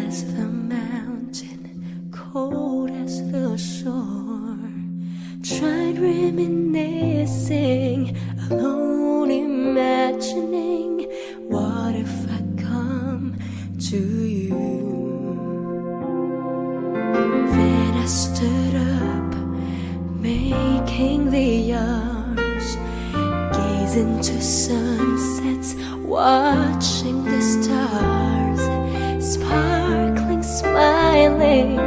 as the mountain, cold as the shore. Tried reminiscing, alone imagining, what if I come to you? Then I stood up, making the arms, gazing to sunsets, watching the stars, sparkling, smiling,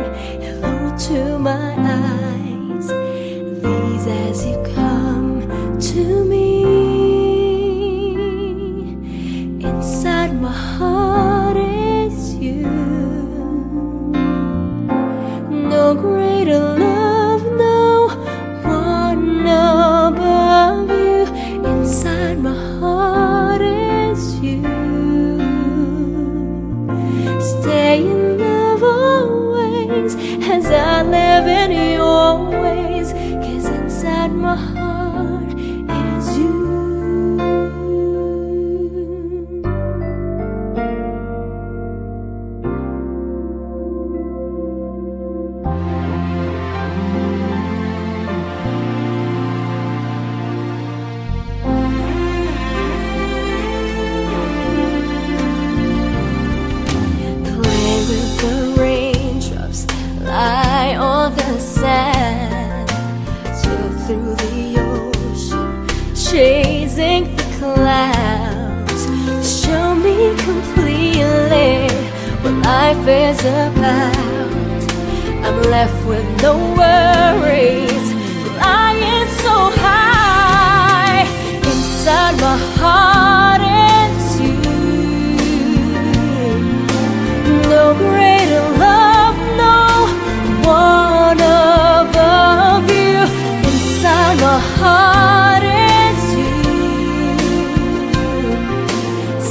hello to my eyes, these as you come to me. Inside my heart is you, no greater love, no one above you. Inside my heart is you. Stay in love always as I live in your ways, 'cause inside my heart is you. The raindrops lie on the sand, sail through the ocean, chasing the clouds. Show me completely what life is about. I'm left with no worries, flying so high. Inside my heart is you, no greater love, no one above you. Inside my heart is you.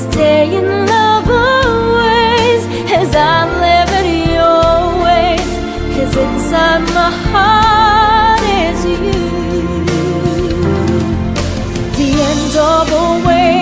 Stay in love always as I live in your ways, 'cause inside my heart is you. The end of the way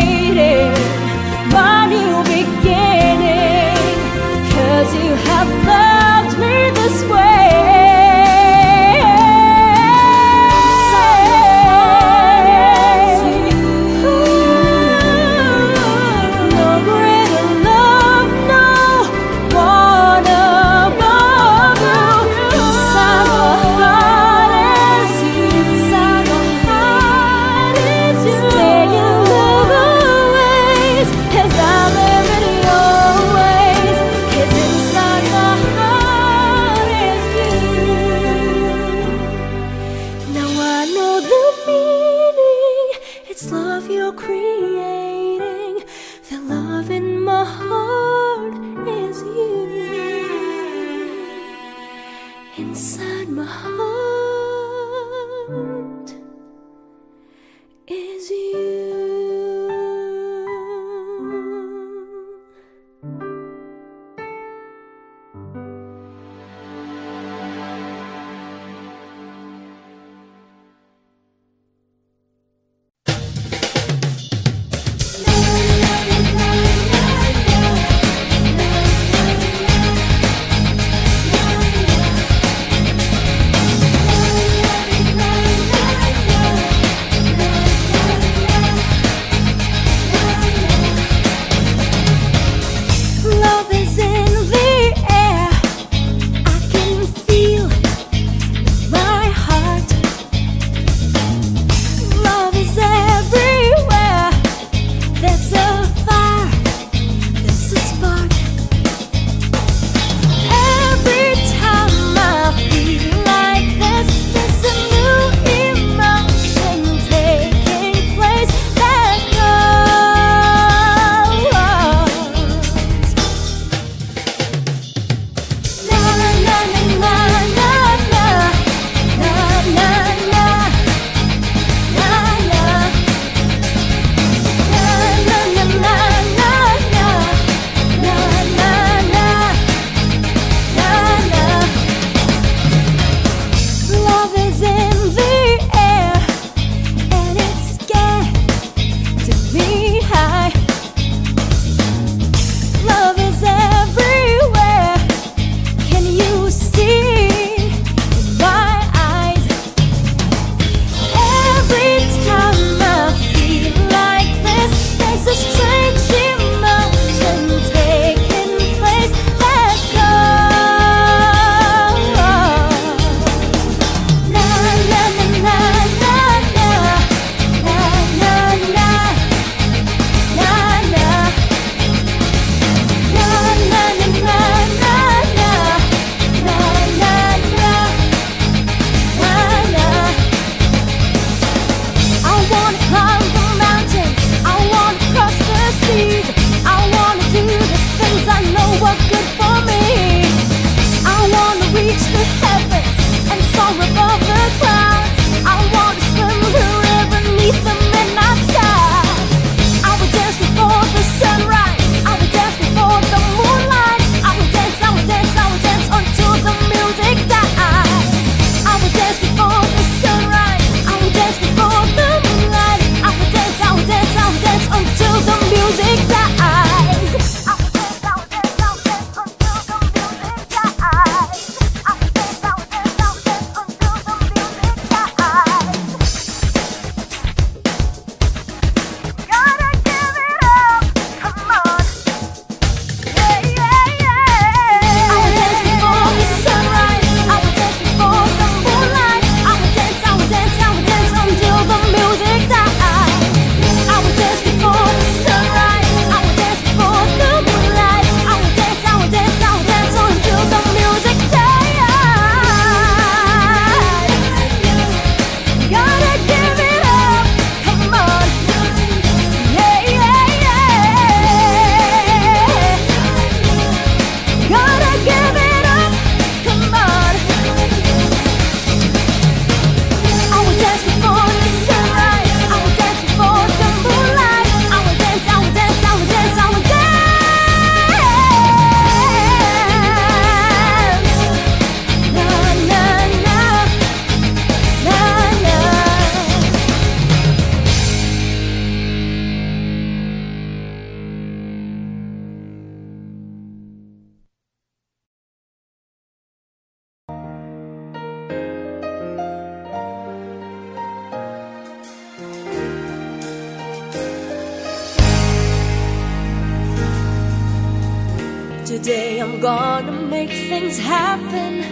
Today I'm gonna make things happen,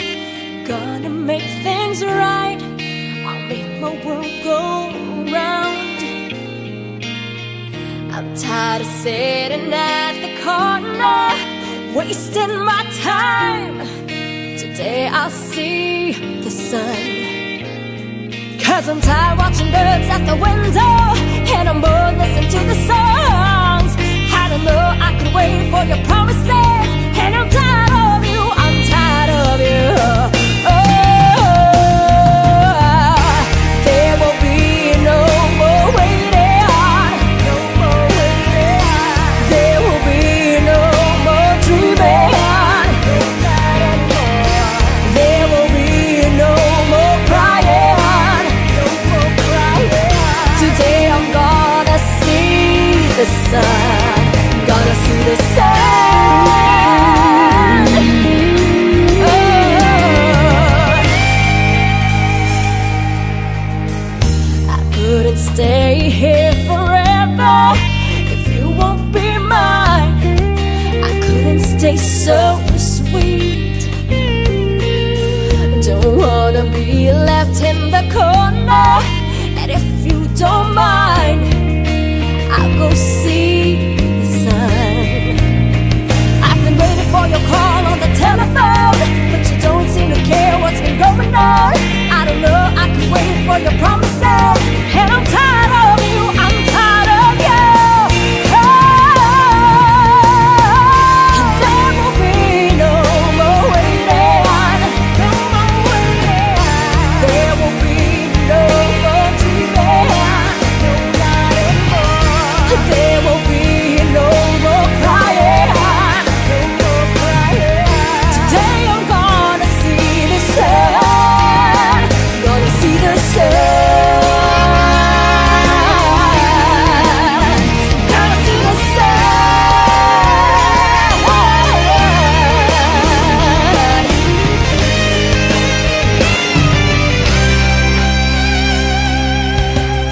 gonna make things right. I'll make my world go round. I'm tired of sitting at the corner, wasting my time. Today I'll see the sun. 'Cause I'm tired watching birds at the window, and I'm bored listening to the songs. I don't know, I could wait for your promises, and I'm tired of you, I'm tired of you. There will be no more waiting, no more waiting. There will be no more dreaming, there will be no more crying, no more crying. Today I'm gonna see the sun, gonna see the sun. I couldn't stay here forever if you won't be mine. I couldn't stay so sweet. Don't wanna be left in the corner, and if you don't mind, I'll go see the sun. I've been waiting for your call on the telephone, but you don't seem to care what's been going on. I don't know, I could wait for your promises, and I'm tired of you, I'm tired of you. There will be no more waiting, no more waiting. There will be no more dreaming, no, not anymore. There will be no more crying, no more crying. Today I'm gonna see the sun, gonna see the sun. Gonna see the sun.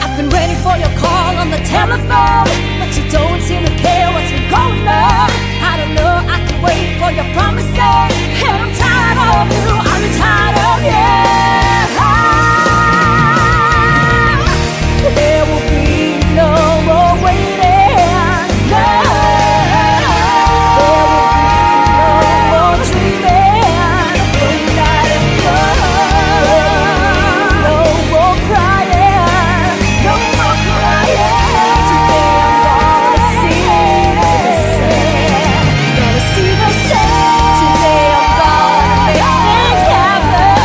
I've been waiting for your call on the telephone, but you don't seem to care what's been going on. I don't know, I can wait for your promises, and I'm tired of you, I'm tired of you. There will be no more waiting, no. There will be no more dreaming, no, not anymore. No more crying, no more crying. Today I'm gonna see the sun, gonna see the sun. Today I'm gonna make things happen,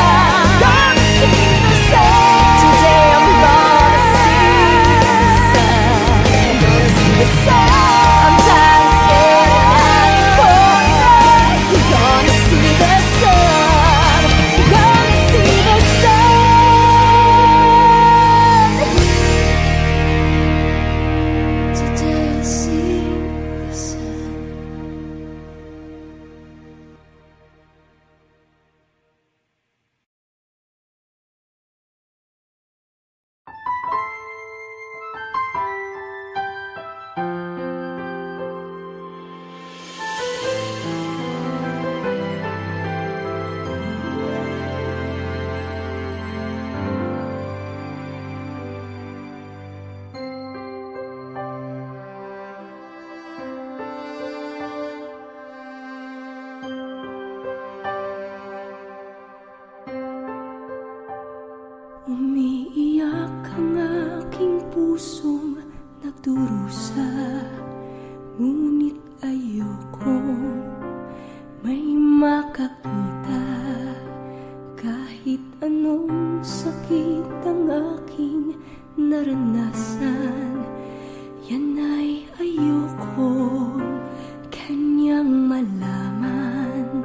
gonna see the sun. Today I'm gonna see the sun, gonna see the sun. I'm tired of sitting at the corner. You're gonna see the sun, gonna see the sun. Today I'll see the sun. Umiiyak ang aking pusong nagdurusa, ngunit ayokong may makakita. Kahit anong sakit ang aking naranasan, yan ay ayokong kanyang malaman.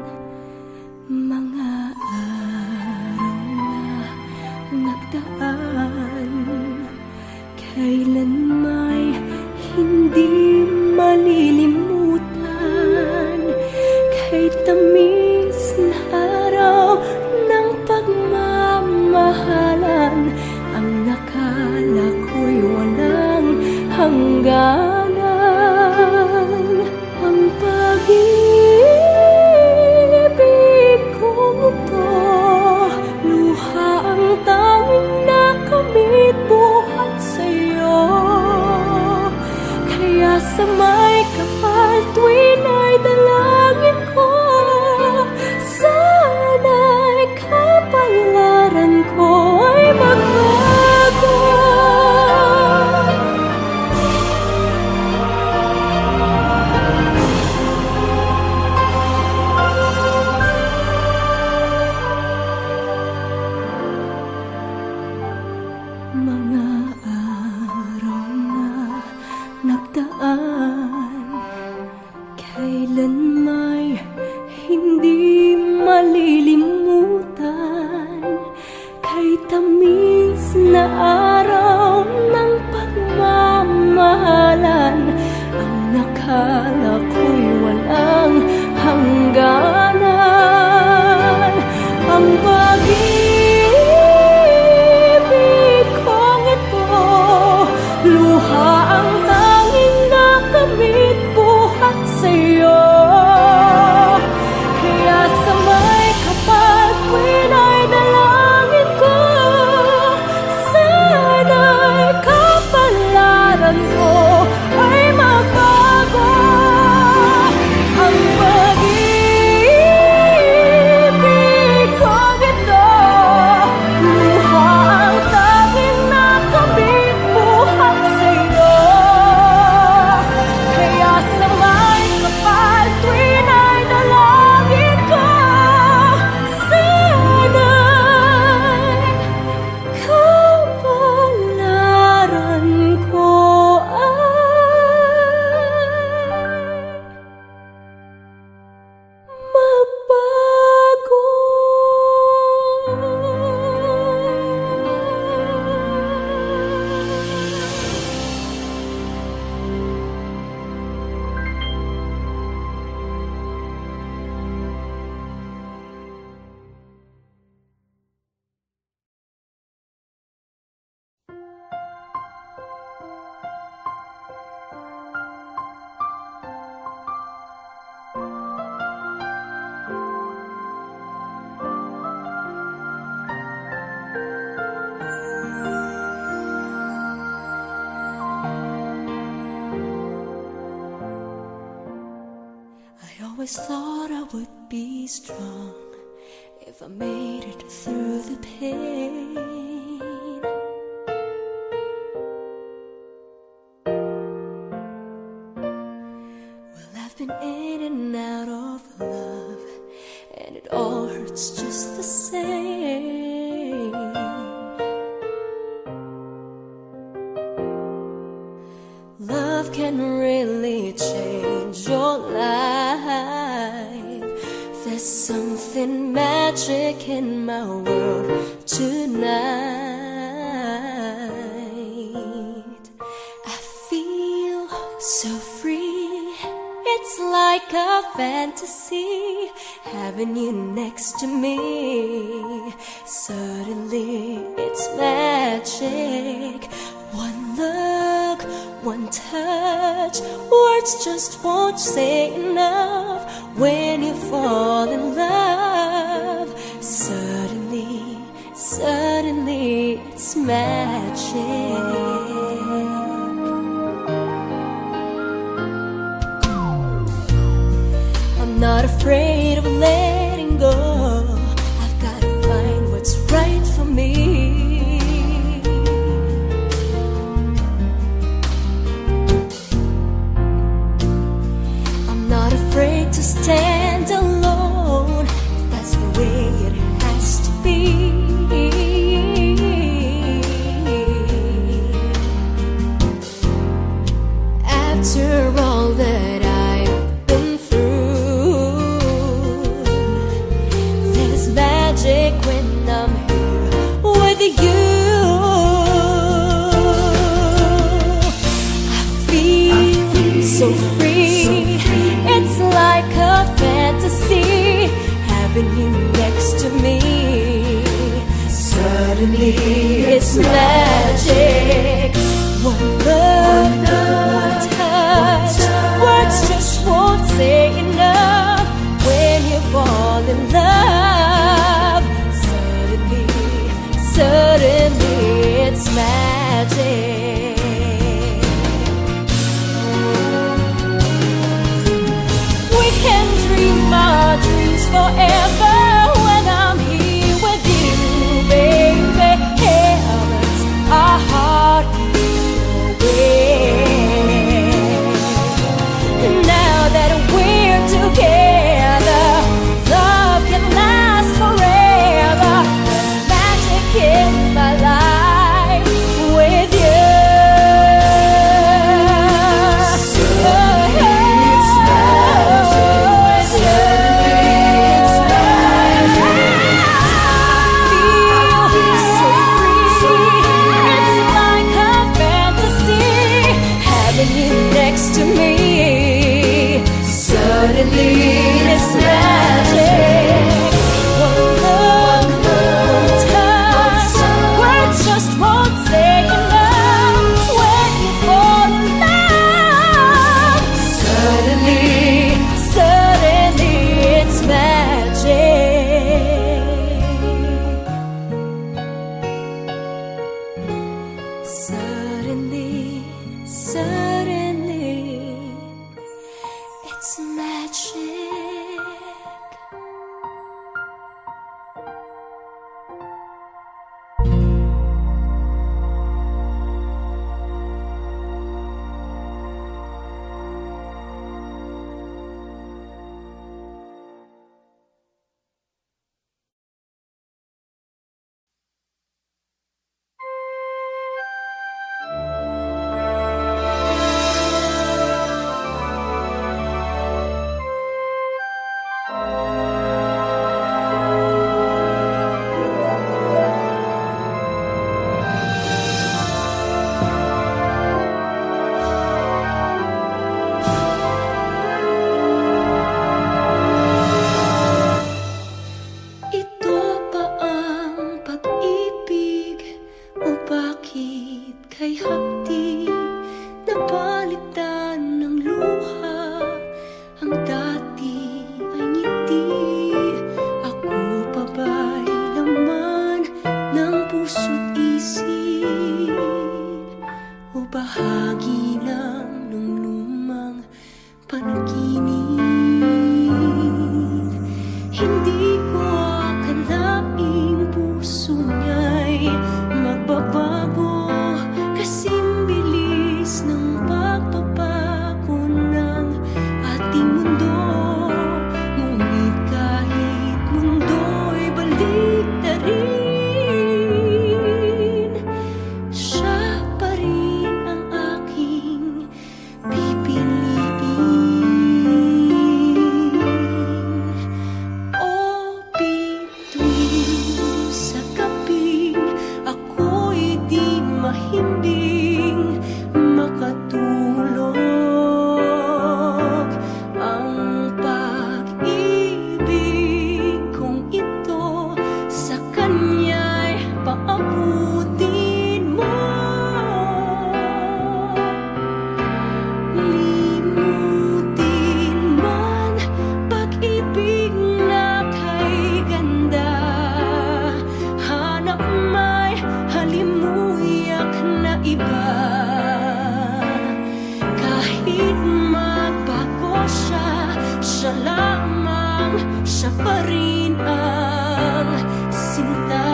Mga araw na nagdaan, kailan may hindi malilimutan. Kay tamis na araw ng pagmamahalan, ang nakala ko'y walang hangganan. Ang pag-ibig always thought I would be strong if I made it through the pain. Well, I've been in and out of love, and it all hurts just the same. Love can really change your life. There's something magic in my world tonight. I feel so free. It's like a fantasy, having you next to me. Suddenly it's magic. One look, one touch, words just won't say enough. When you fall in love, suddenly, suddenly it's magic. I'm not afraid of letting go. I've gotta find what's right for me. To stand alone, if that's the way it has to be. After all that I've been through, Hindi ko akalaing puso niya'y magbabago, kasing bilis ng pagbabago ng ating mundo. Ngunit kahit mundo'y balik na rin, siya pa rin ang aking pipiliin. O bituin sa gabing ako'y di mahimbing makatulog, ang pag-ibig kong ito sa kanya'y paabutin mo. Limutin man pag-ibig na kay ganda, hanap may halimuyak na iba. Kahit magbago siya, siya lamang, siya pa rin ang sinta.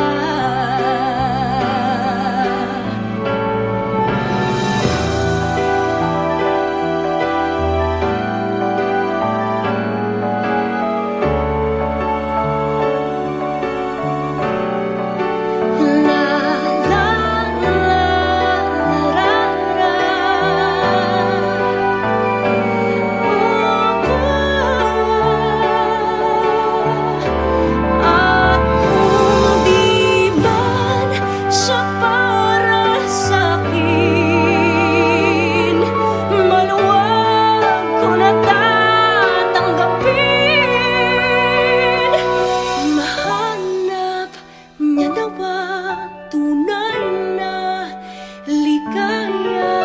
At kung di man siya para sa'kin, maluwag ko na tatanggapin. Mahanap niya nawa tunay na ligaya.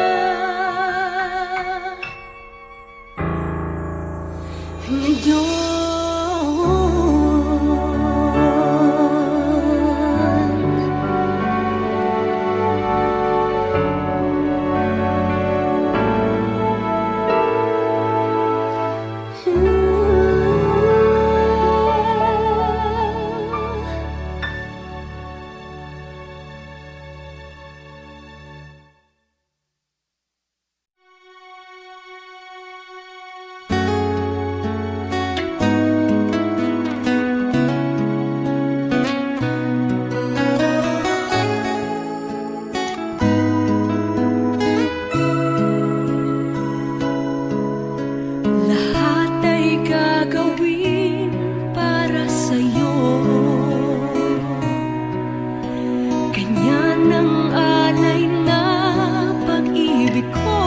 Lahat ay gagawin para sa'yo, ganyan ang alay na pag-ibig ko.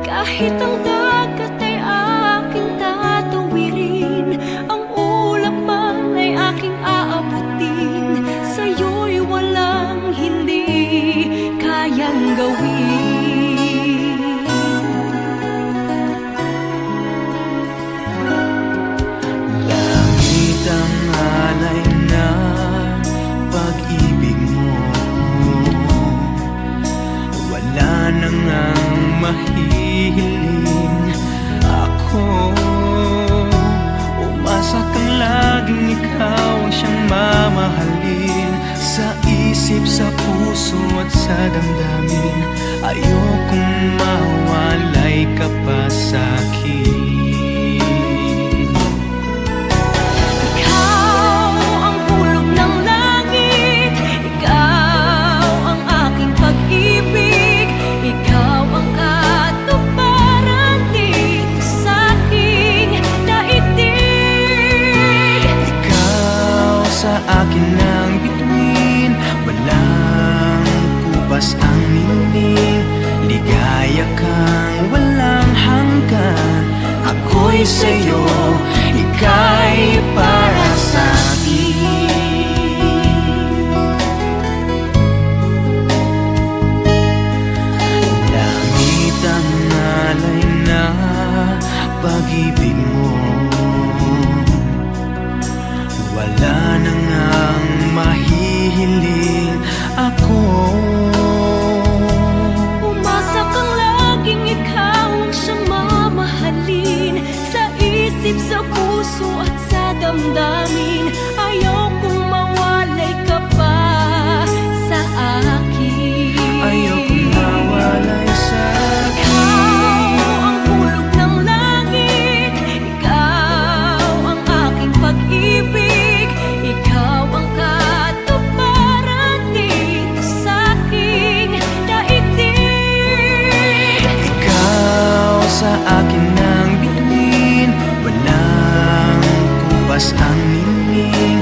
Kahit ang dagat ay aking tatawirin, ang ulap man ay aking aabutin, sa'yo'y walang hindi kayang gawin. Langit ang alay na pag-ibig mo, wala nang ang mahihiling ako. Umasa kang laging ikaw ang siyang mamahalin, sa isip, sa puso at sa damdamin. Ayokong mawalay ka pa sa'kin. Ikaw ang hulog ng langit, ikaw ang aking pag-ibig, ikaw ang katuparan dito sa aking daigdig. Ikaw sa akin ang bituin, walang kupas ang ningning, ligaya kang walang hanggan. Ako'y sa'yo, ika'y para sa'kin. Langit ang alay na pag-ibig mo, wala nang ang mahihiling ako. Umasa kang laging ikaw ang siyang mamahalin, sa isip, sa puso puso at sa damdamin. Ayokong mawalay ka pa sa akin. Ayokong mawalay sa Ikaw ang hulog ng langit, ikaw ang aking pag-ibig, ikaw ang katuparan dito sa aking daigdig. Ikaw sa akin ang bituin, walang kupas ang nining.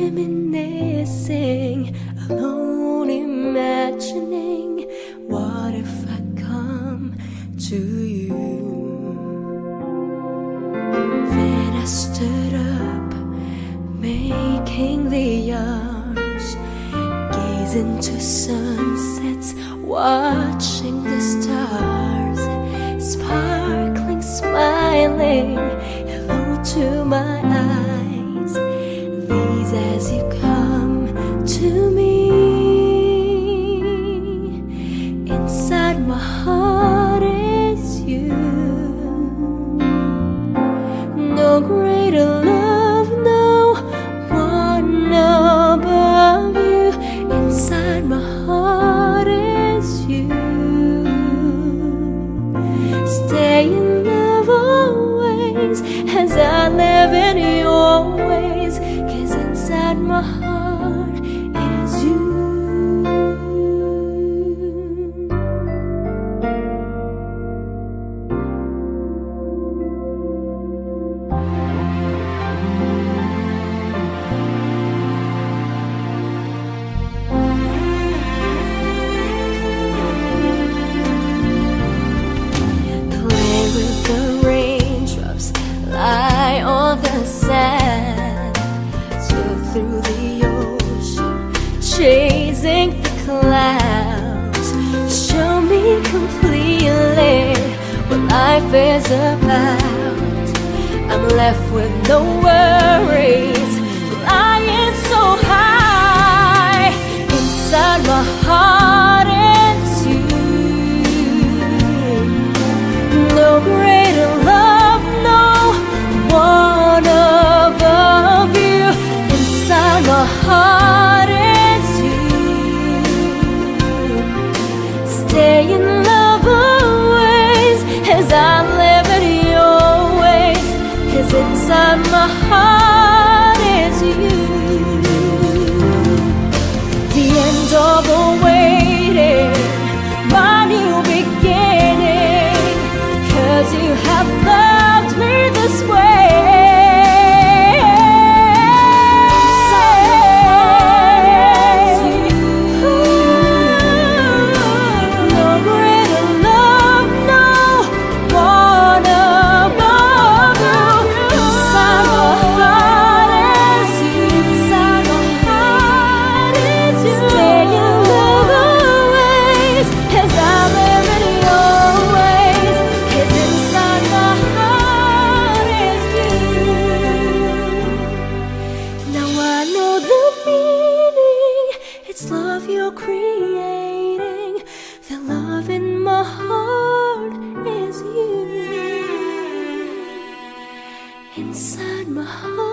reminiscing, alone imagining, what if I come to you? Then I stood up, making the arms, gaze into sunsets, watching the stars, sparkling, smiling, hello to my eyes. These as you come to me, inside my heart is you. No greater love, no one above you. Inside my heart is you. Stay in love always as I live in your ways, 'cause inside my heart is you. The raindrops lie on the sand, sail through the ocean, chasing the clouds. Show me completely what life is about. I'm left with no worries, flying so high. Inside my heart is you. No greater love, no one above you. Inside my heart is you. Stay in love always as I live in your ways, 'cause inside my heart is you. The end of the waiting, my new beginning, 'cause you have loved me this way. No greater love, no one above you. Inside my heart is you. Inside my heart is you. Stay in love always as I live in your ways, 'cause inside my heart is you. Now I know the meaning, it's love you're creating. The love in my heart is you. Inside my heart